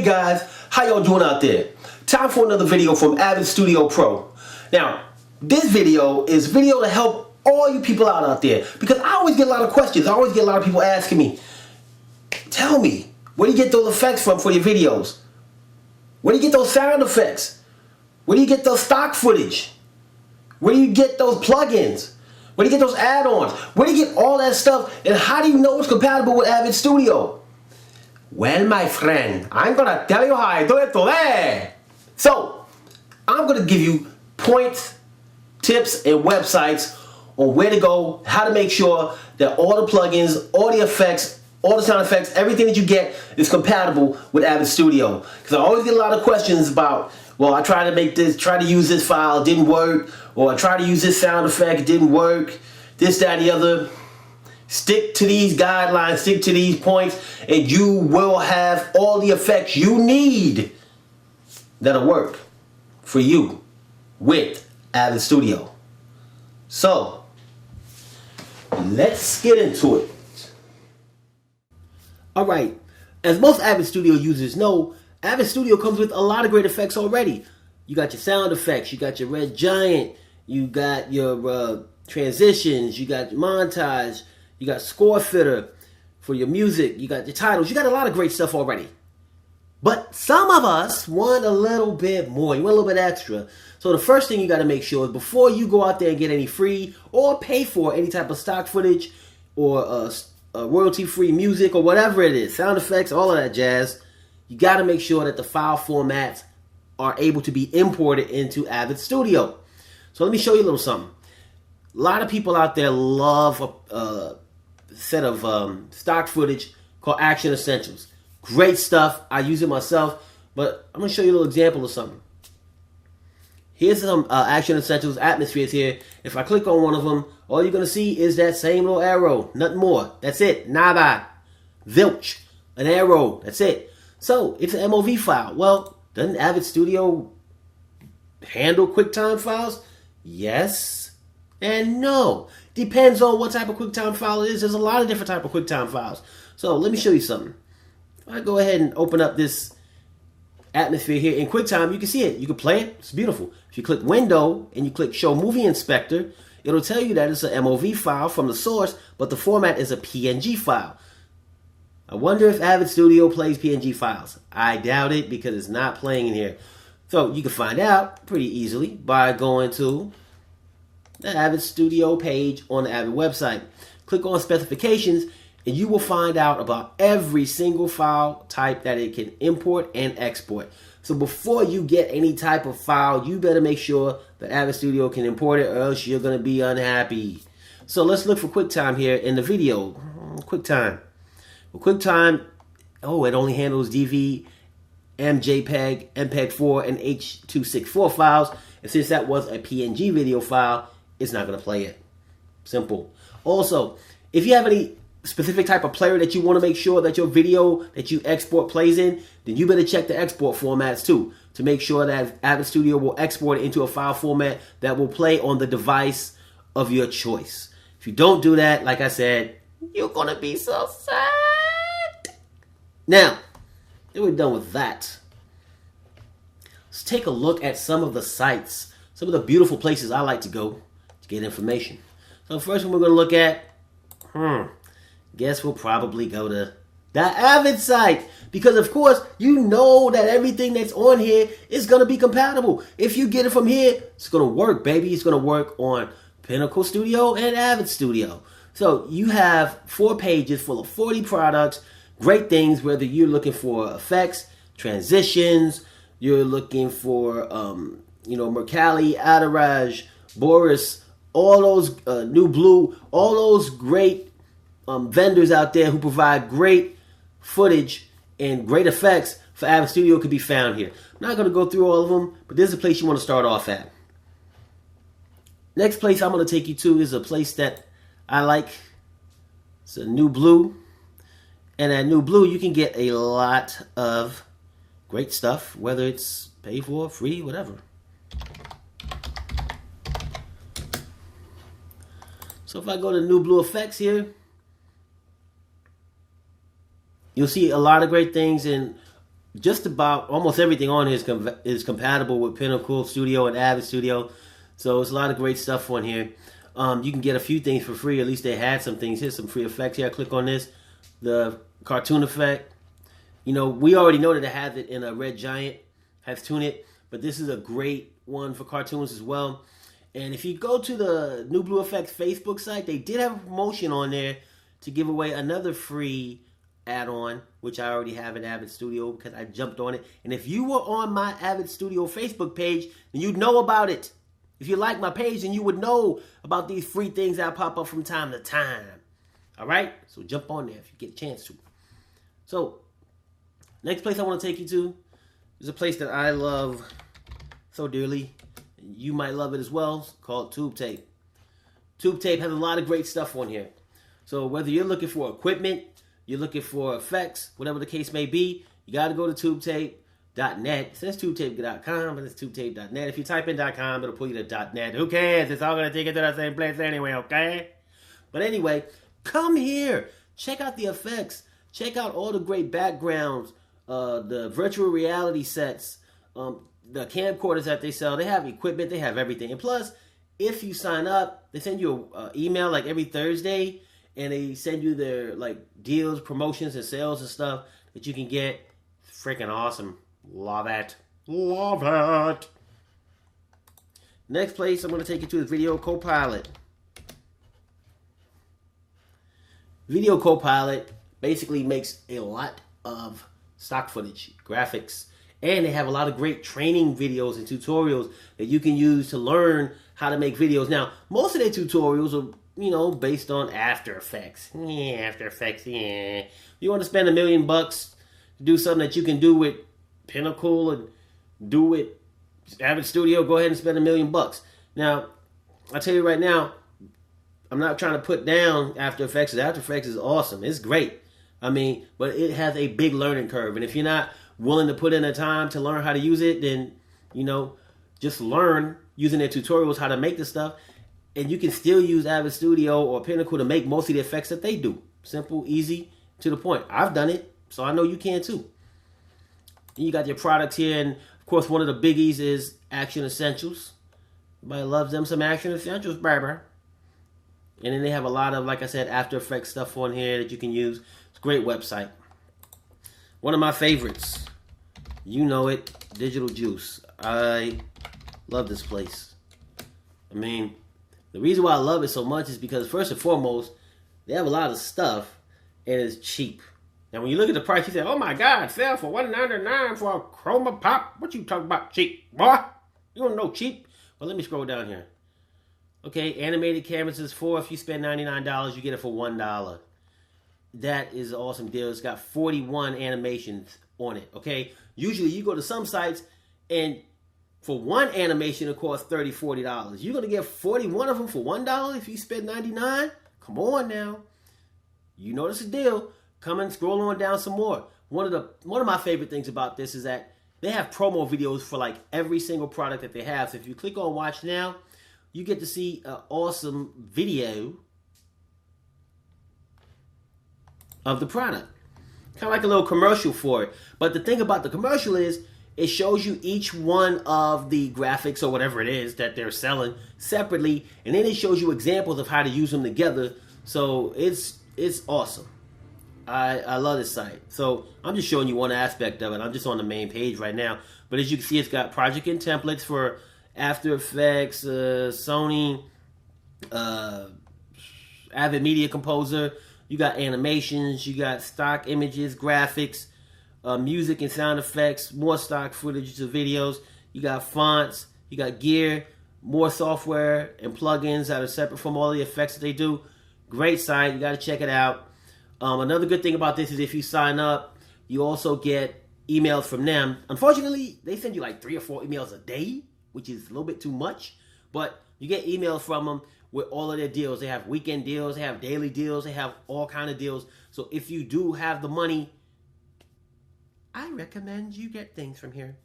Hey guys, how y'all doing out there? Time for another video from Avid Studio Pro. Now, this video is a video to help all you people out there because I always get a lot of questions. I always get a lot of people asking me, tell me, where do you get those effects from for your videos? Where do you get those sound effects? Where do you get those stock footage? Where do you get those plugins? Where do you get those add-ons? Where do you get all that stuff? And how do you know it's compatible with Avid Studio? Well, my friend, I'm gonna tell you how I do it today. So, I'm gonna give you points, tips, and websites on where to go, how to make sure that all the plugins, all the effects, all the sound effects, everything that you get is compatible with Avid Studio. Because I always get a lot of questions about, well, I tried to make this, tried to use this file, it didn't work, or I tried to use this sound effect, it didn't work, this, that, and the other. Stick to these guidelines, stick to these points, and you will have all the effects you need that'll work for you with Avid Studio. So, let's get into it. Alright, as most Avid Studio users know, Avid Studio comes with a lot of great effects already. You got your sound effects, you got your red giant, you got your transitions, you got your montage, you got score fitter for your music, you got your titles, you got a lot of great stuff already. But some of us want a little bit more, you want a little bit extra. So the first thing you got to make sure is before you go out there and get any free or pay for any type of stock footage or royalty-free music or whatever it is, sound effects, all of that jazz, you got to make sure that the file formats are able to be imported into Avid Studio. So let me show you a little something. A lot of people out there love a set of stock footage called Action Essentials. Great stuff. I use it myself, but I'm going to show you a little example of something. Here's some Action Essentials atmospheres here. If I click on one of them, all you're going to see is that same little arrow. Nothing more. That's it. Nada. Zilch. An arrow. That's it. So, it's an MOV file. Well, doesn't Avid Studio handle QuickTime files? Yes and no. Depends on what type of QuickTime file it is. There's a lot of different type of QuickTime files. So let me show you something. If I go ahead and open up this atmosphere here in QuickTime, you can see it. You can play it. It's beautiful. If you click Window and you click Show Movie Inspector, it'll tell you that it's an MOV file from the source, but the format is a PNG file. I wonder if Avid Studio plays PNG files. I doubt it because it's not playing in here. So you can find out pretty easily by going to the Avid Studio page on the Avid website. Click on specifications and you will find out about every single file type that it can import and export. So before you get any type of file, you better make sure that Avid Studio can import it or else you're going to be unhappy. So let's look for QuickTime here in the video. QuickTime. Well, QuickTime, it only handles DV, MJPEG, MPEG-4, and H.264 files. And since that was a PNG video file, it's not going to play it. Simple. Also, if you have any specific type of player that you want to make sure that your video that you export plays in, then you better check the export formats too to make sure that Avid Studio will export it into a file format that will play on the device of your choice. If you don't do that, like I said, you're going to be so sad. Now, that we're done with that, let's take a look at some of the sites, some of the beautiful places I like to go to get information. So first one we're going to look at, guess we'll probably go to the Avid site. Because of course, you know that everything that's on here is going to be compatible. If you get it from here, it's going to work, baby. It's going to work on Pinnacle Studio and Avid Studio. So you have 4 pages full of 40 products, great things, whether you're looking for effects, transitions, you're looking for, Mercalli, Adiraj, Boris, all those NewBlue, all those great vendors out there who provide great footage and great effects for Avid Studio could be found here. I'm not going to go through all of them, but this is a place you want to start off at. Next place I'm going to take you to is a place that I like. It's a NewBlue. And at NewBlue, you can get a lot of great stuff, whether it's paid for, free, whatever. So if I go to NewBlueFX here, you'll see a lot of great things, and just about almost everything on here is compatible with Pinnacle Studio and Avid Studio. So it's a lot of great stuff on here. You can get a few things for free. At least they had some things. Here's some free effects here. I click on this. The cartoon effect. You know, we already know that it has it in a Red Giant. Has tuned it. But this is a great one for cartoons as well. And if you go to the NewBlueFX Facebook site, they did have a promotion on there to give away another free add-on, which I already have in Avid Studio because I jumped on it. And if you were on my Avid Studio Facebook page, then you'd know about it. If you like my page, then you would know about these free things that pop up from time to time. All right? So jump on there if you get a chance to. So, next place I want to take you to is a place that I love so dearly. You might love it as well. It's called TubeTape. TubeTape has a lot of great stuff on here. So whether you're looking for equipment, you're looking for effects, whatever the case may be, you got to go to TubeTape.net. It says TubeTape.com, but it's TubeTape.net. If you type in .com, it'll pull you to .net. Who cares? It's all going to take you to the same place anyway, okay? But anyway, come here. Check out the effects. Check out all the great backgrounds, the virtual reality sets, the camcorders that they sell. They have equipment. They have everything. And plus, if you sign up, they send you an email like every Thursday, and they send you their like deals, promotions, and sales and stuff that you can get. It's freaking awesome. Love it. Love it. Next place I'm going to take you to is VideoCoPilot. VideoCoPilot basically makes a lot of stock footage, graphics, and they have a lot of great training videos and tutorials that you can use to learn how to make videos. Now, most of their tutorials are, you know, based on After Effects. Yeah, After Effects, yeah. You want to spend $1 million to do something that you can do with Pinnacle and do with Avid Studio, go ahead and spend $1 million. Now, I'll tell you right now, I'm not trying to put down After Effects. After Effects is awesome. It's great. I mean, but it has a big learning curve. And if you're not willing to put in the time to learn how to use it, then, you know, just learn using their tutorials how to make the stuff. And you can still use Avid Studio or Pinnacle to make most of the effects that they do. Simple, easy, to the point. I've done it, so I know you can too. And you got your products here, and of course one of the biggies is Action Essentials. Everybody loves them some Action Essentials, baby. And then they have a lot of, like I said, After Effects stuff on here that you can use. It's a great website. One of my favorites, you know it, DigitalJuice. I love this place. I mean, the reason why I love it so much is because, first and foremost, they have a lot of stuff and it's cheap. Now, when you look at the price, you say, oh my God, sell for $199 for a Chroma Pop. What you talking about, cheap, boy? You don't know cheap. Well, let me scroll down here. Okay, animated cameras is $4. If you spend $99, you get it for $1. That is an awesome deal. It's got 41 animations on it, okay? Usually, you go to some sites, and for one animation, it costs $30, $40. You're going to get 41 of them for $1 if you spend $99? Come on now. You know this is a deal. Come and scroll on down some more. One of my favorite things about this is that they have promo videos for like every single product that they have. So if you click on Watch Now, you get to see an awesome video of the product. Kind of like a little commercial for it. But the thing about the commercial is it shows you each one of the graphics or whatever it is that they're selling separately, and then it shows you examples of how to use them together. So it's awesome. I love this site. So I'm just showing you one aspect of it. I'm just on the main page right now. But as you can see, it's got project and templates for After Effects, Sony, Avid Media Composer. You got animations, you got stock images, graphics, music and sound effects, more stock footage of videos. You got fonts, you got gear, more software and plugins that are separate from all the effects that they do. Great site, you got to check it out. Another good thing about this is if you sign up, you also get emails from them. Unfortunately, they send you like 3 or 4 emails a day, which is a little bit too much. But you get emails from them with all of their deals. They have weekend deals, they have daily deals, they have all kind of deals. So if you do have the money, I recommend you get things from here.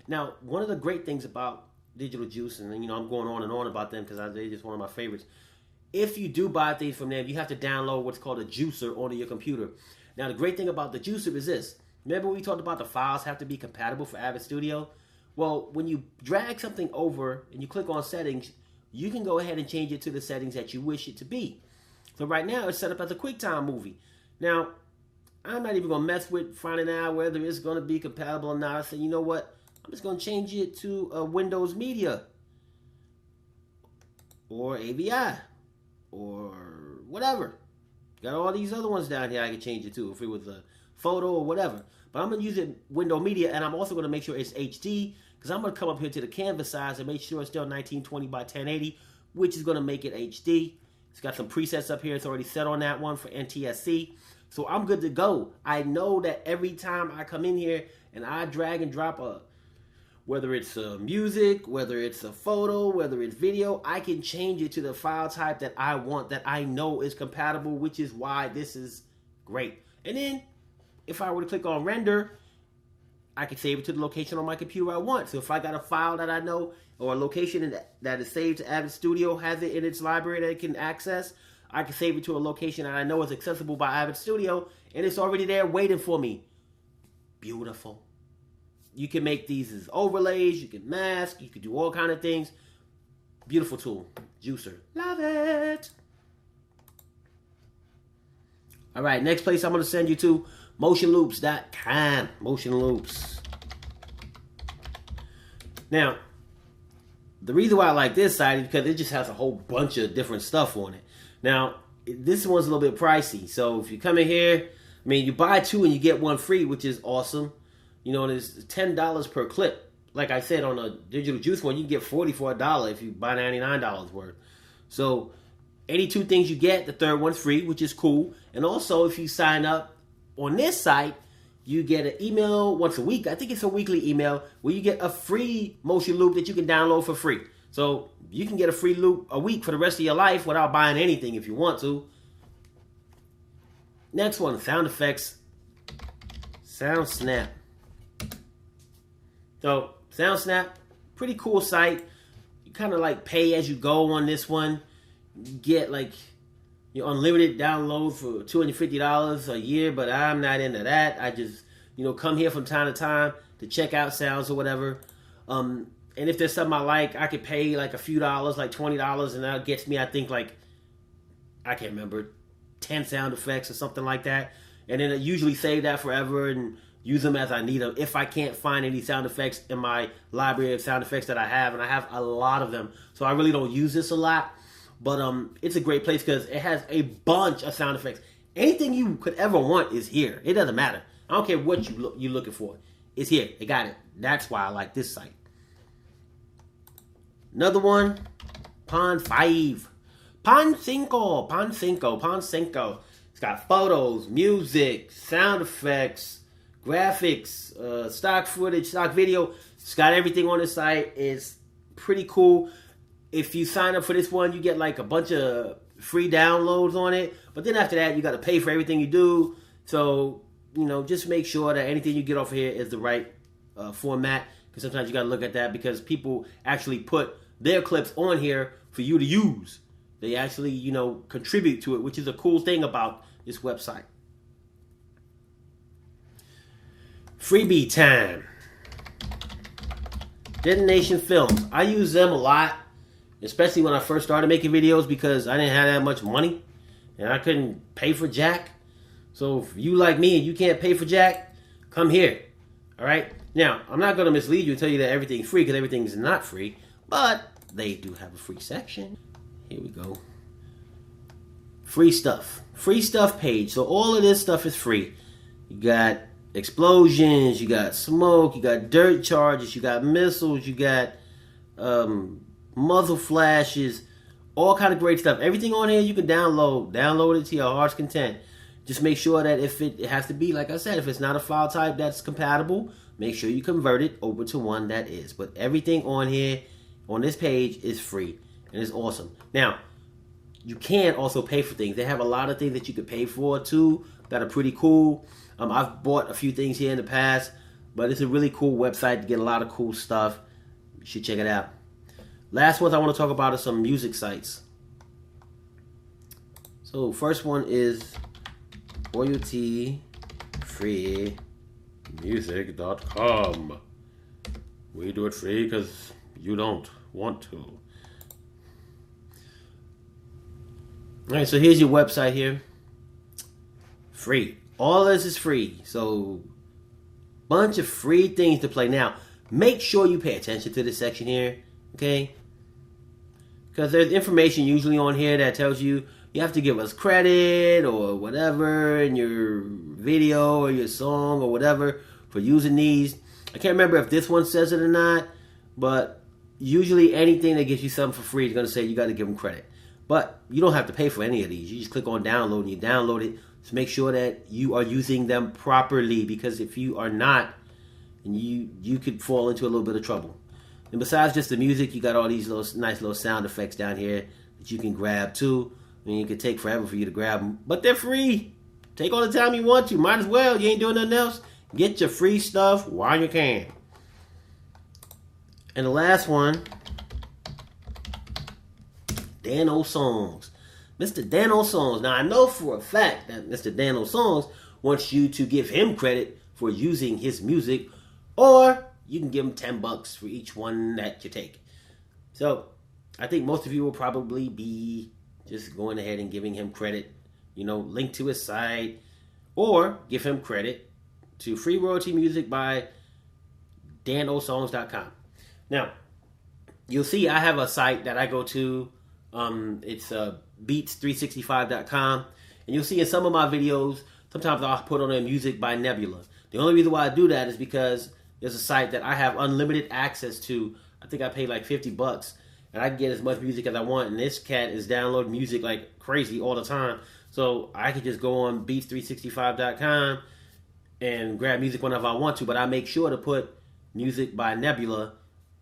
Now, one of the great things about DigitalJuice, and you know I'm going on and on about them because they're just one of my favorites. If you do buy things from them, you have to download what's called a juicer onto your computer. Now, the great thing about the juicer is this. Remember we talked about the files have to be compatible for Avid Studio? Well, when you drag something over and you click on settings, you can go ahead and change it to the settings that you wish it to be. So right now it's set up as a QuickTime movie. Now, I'm not even going to mess with finding out whether it's going to be compatible or not. I said, you know what? I'm just going to change it to Windows Media or AVI or whatever. Got all these other ones down here I can change it to if it was a photo or whatever. But I'm going to use it Windows Media, and I'm also going to make sure it's HD, because I'm going to come up here to the canvas size and make sure it's still 1920 by 1080, which is going to make it HD. It's got some presets up here. It's already set on that one for NTSC. So I'm good to go. I know that every time I come in here and I drag and drop whether it's music, whether it's a photo, whether it's video, I can change it to the file type that I want, that I know is compatible, which is why this is great. And then if I were to click on render, I can save it to the location on my computer I want. So if I got a file that I know, or a location that is saved to Avid Studio, has it in its library that it can access, I can save it to a location that I know is accessible by Avid Studio, and it's already there waiting for me. Beautiful. You can make these as overlays, you can mask, you can do all kind of things. Beautiful tool. Juicer. Love it. All right, next place I'm going to send you to, motionloops.com. Motion Loops. Now, the reason why I like this site is because it just has a whole bunch of different stuff on it. Now, this one's a little bit pricey. So if you come in here, I mean, you buy two and you get one free, which is awesome. You know, and it's $10 per clip. Like I said, on a DigitalJuice one, you can get 40 for $1 if you buy $99 worth. So 82 things you get, the third one's free, which is cool. And also, if you sign up on this site, you get an email once a week. I think it's a weekly email where you get a free motion loop that you can download for free. So you can get a free loop a week for the rest of your life without buying anything if you want to. Next one, sound effects. SoundSnap. So SoundSnap, pretty cool site. You kind of like pay as you go on this one. You get like your unlimited download for $250 a year, but I'm not into that. I just, come here from time to time to check out sounds or whatever. And if there's something I like, I could pay like a few dollars, like $20, and that gets me, I think, like, I can't remember, 10 sound effects or something like that. And then I usually save that forever and use them as I need them. If I can't find any sound effects in my library of sound effects that I have, and I have a lot of them, so I really don't use this a lot. But it's a great place because it has a bunch of sound effects. Anything you could ever want is here. It doesn't matter. I don't care what you're looking for. It's here. They got it. That's why I like this site. Another one, Pond 5. Pond 5. It's got photos, music, sound effects, graphics, stock footage, stock video. It's got everything on the site. It's pretty cool. If you sign up for this one, you get like a bunch of free downloads on it. But then after that, you got to pay for everything you do. So, just make sure that anything you get off of here is the right format. Because sometimes you got to look at that because people actually put their clips on here for you to use. They actually, contribute to it, which is a cool thing about this website. Freebie time. DetonationFilms. I use them a lot, especially when I first started making videos because I didn't have that much money and I couldn't pay for jack. So if you like me and you can't pay for jack, come here. All right? Now, I'm not going to mislead you and tell you that everything's free because everything's not free, but they do have a free section. Here we go. Free stuff. Free stuff page. So all of this stuff is free. You got explosions, you got smoke, you got dirt charges, you got missiles, you got muzzle flashes, all kind of great stuff. Everything on here you can download it to your heart's content. Just make sure that if it has to be, like I said, if it's not a file type that's compatible, make sure you convert it over to one that is. But everything on here, on this page, is free and it's awesome. Now, you can also pay for things. They have a lot of things that you could pay for too that are pretty cool. I've bought a few things here in the past, but it's a really cool website to get a lot of cool stuff. You should check it out. Last ones I want to talk about are some music sites. So first one is royalty free music.com. We do it free because you don't want to. Alright, so here's your website here. Free. All of this is free. So, bunch of free things to play. Now, make sure you pay attention to this section here. Okay? Because there's information usually on here that tells you have to give us credit or whatever in your video or your song or whatever for using these. I can't remember if this one says it or not, but usually anything that gives you something for free is going to say you got to give them credit. But you don't have to pay for any of these. You just click on download and you download it. So make sure that you are using them properly, because if you are not, and you could fall into a little bit of trouble. And besides just the music, you got all these nice little sound effects down here that you can grab too. I mean, it could take forever for you to grab them, but they're free. Take all the time you want to. Might as well. You ain't doing nothing else. Get your free stuff while you can. And the last one, Dano Songs. Mr. Dano Songs. Now, I know for a fact that Mr. Dano Songs wants you to give him credit for using his music, or you can give him $10 for each one that you take. So, I think most of you will probably be just going ahead and giving him credit, link to his site, or give him credit to Free Royalty Music by danosongs.com. Now, you'll see I have a site that I go to. It's beats365.com, and you'll see in some of my videos, sometimes I'll put on a music by Nebula. The only reason why I do that is because there's a site that I have unlimited access to. I think I pay like $50, and I can get as much music as I want. And this cat is downloading music like crazy all the time, so I can just go on beats365.com and grab music whenever I want to. But I make sure to put music by Nebula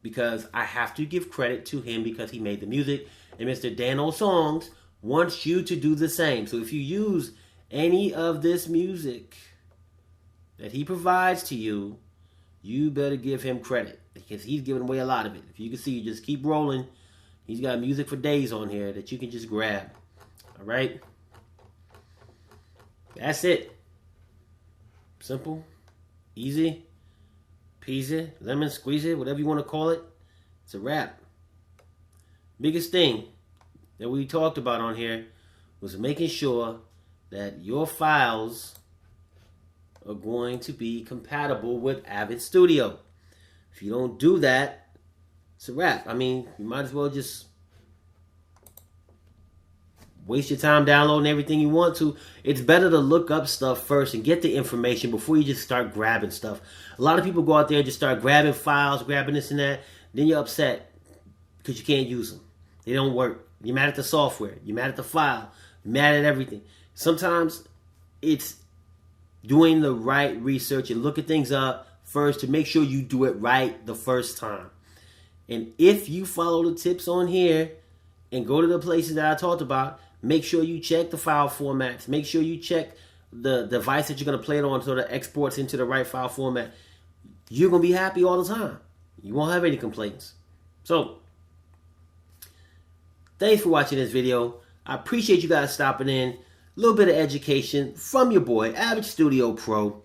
because I have to give credit to him because he made the music. And Mr. Dano Songs wants you to do the same. So if you use any of this music that he provides to you, you better give him credit because he's giving away a lot of it. If you can see, just keep rolling. He's got music for days on here that you can just grab. All right? That's it. Simple, easy, peasy, lemon squeezy, whatever you want to call it. It's a wrap. Biggest thing that we talked about on here was making sure that your files are going to be compatible with Avid Studio. If you don't do that, it's a wrap. I mean, you might as well just waste your time downloading everything you want to. It's better to look up stuff first and get the information before you just start grabbing stuff. A lot of people go out there and just start grabbing files, grabbing this and that. Then you're upset because you can't use them. They don't work. You're mad at the software. You're mad at the file. You're mad at everything. Sometimes it's doing the right research and look at things up first to make sure you do it right the first time. And if you follow the tips on here and go to the places that I talked about, make sure you check the file formats. Make sure you check the device that you're going to play it on so that it exports into the right file format. You're going to be happy all the time. You won't have any complaints. So, thanks for watching this video. I appreciate you guys stopping in. A little bit of education from your boy, Avid Studio Pro.